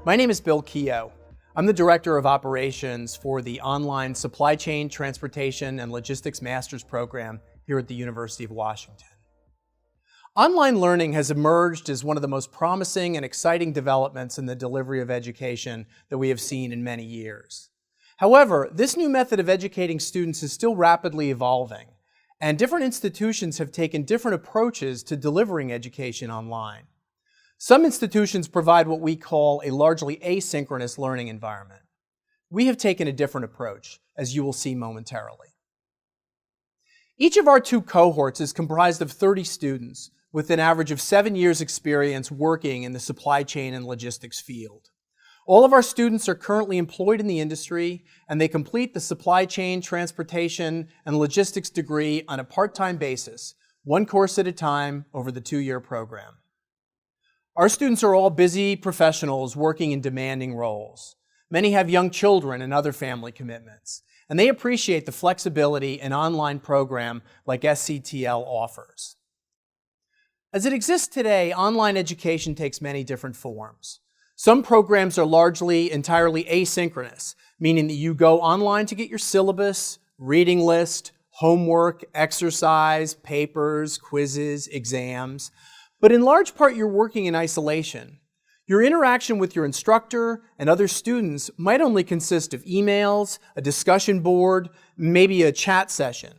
My name is Bill Keogh. I'm the Director of Operations for the online Supply Chain, Transportation, and Logistics Master's Program here at the University of Washington. Online learning has emerged as one of the most promising and exciting developments in the delivery of education that we have seen in many years. However, this new method of educating students is still rapidly evolving, and different institutions have taken different approaches to delivering education online. Some institutions provide what we call a largely asynchronous learning environment. We have taken a different approach, as you will see momentarily. Each of our two cohorts is comprised of 30 students with an average of 7 years' experience working in the supply chain and logistics field. All of our students are currently employed in the industry, and they complete the supply chain, transportation, and logistics degree on a part-time basis, one course at a time over the 2-year program. Our students are all busy professionals working in demanding roles. Many have young children and other family commitments, and they appreciate the flexibility an online program like SCTL offers. As it exists today, online education takes many different forms. Some programs are largely entirely asynchronous, meaning that you go online to get your syllabus, reading list, homework, exercise, papers, quizzes, exams. But in large part, you're working in isolation. Your interaction with your instructor and other students might only consist of emails, a discussion board, maybe a chat session.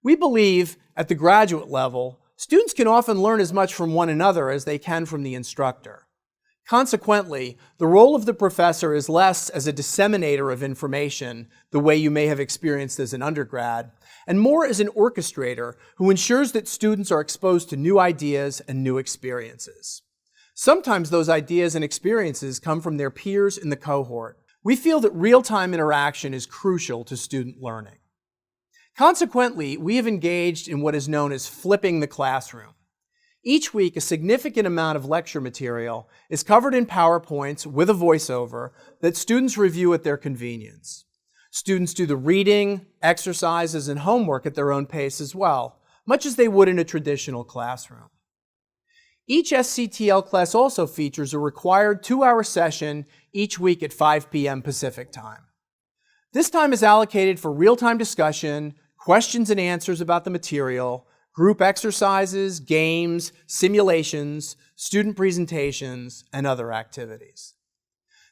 We believe at the graduate level, students can often learn as much from one another as they can from the instructor. Consequently, the role of the professor is less as a disseminator of information, the way you may have experienced as an undergrad, and more as an orchestrator who ensures that students are exposed to new ideas and new experiences. Sometimes those ideas and experiences come from their peers in the cohort. We feel that real-time interaction is crucial to student learning. Consequently, we have engaged in what is known as flipping the classroom. Each week, a significant amount of lecture material is covered in PowerPoints with a voiceover that students review at their convenience. Students do the reading, exercises, and homework at their own pace as well, much as they would in a traditional classroom. Each SCTL class also features a required 2-hour session each week at 5 p.m. Pacific time. This time is allocated for real-time discussion, questions and answers about the material, group exercises, games, simulations, student presentations, and other activities.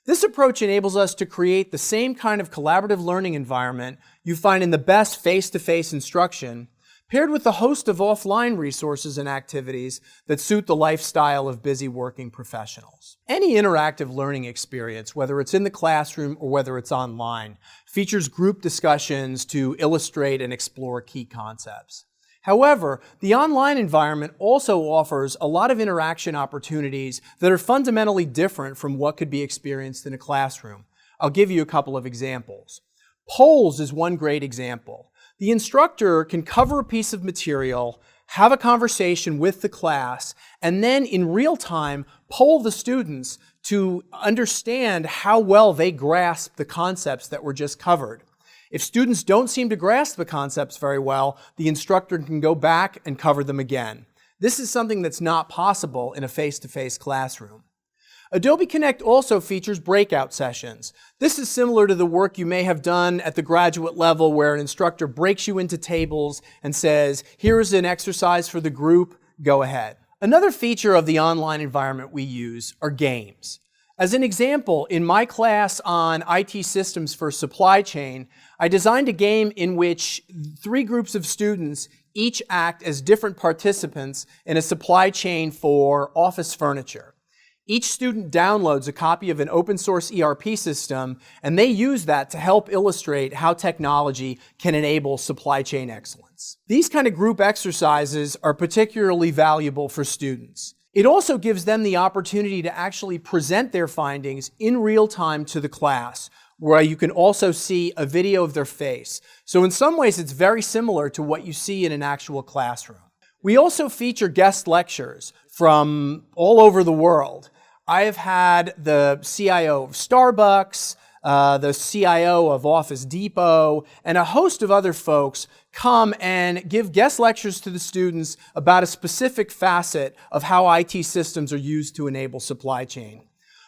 This approach enables us to create the same kind of collaborative learning environment you find in the best face-to-face instruction, paired with a host of offline resources and activities that suit the lifestyle of busy working professionals. Any interactive learning experience, whether it's in the classroom or whether it's online, features group discussions to illustrate and explore key concepts. However, the online environment also offers a lot of interaction opportunities that are fundamentally different from what could be experienced in a classroom. I'll give you a couple of examples. Polls is one great example. The instructor can cover a piece of material, have a conversation with the class, and then in real time poll the students to understand how well they grasp the concepts that were just covered. If students don't seem to grasp the concepts very well, the instructor can go back and cover them again. This is something that's not possible in a face-to-face classroom. Adobe Connect also features breakout sessions. This is similar to the work you may have done at the graduate level where an instructor breaks you into tables and says, here's an exercise for the group, go ahead. Another feature of the online environment we use are games. As an example, in my class on IT systems for supply chain, I designed a game in which 3 groups of students each act as different participants in a supply chain for office furniture. Each student downloads a copy of an open source ERP system, and they use that to help illustrate how technology can enable supply chain excellence. These kind of group exercises are particularly valuable for students. It also gives them the opportunity to actually present their findings in real time to the class, where you can also see a video of their face. So in some ways, it's very similar to what you see in an actual classroom. We also feature guest lectures from all over the world. I have had the CIO of Starbucks, the CIO of Office Depot, and a host of other folks come and give guest lectures to the students about a specific facet of how IT systems are used to enable supply chain.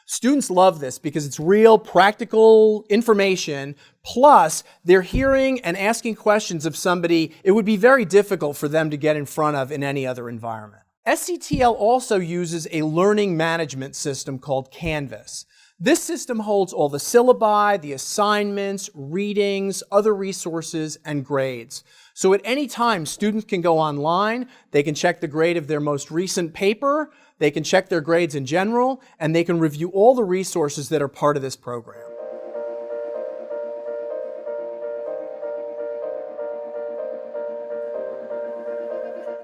Students love this because it's real, practical information, plus they're hearing and asking questions of somebody it would be very difficult for them to get in front of in any other environment. SCTL also uses a learning management system called Canvas. This system holds all the syllabi, the assignments, readings, other resources, and grades. So at any time, students can go online, they can check the grade of their most recent paper, they can check their grades in general, and they can review all the resources that are part of this program.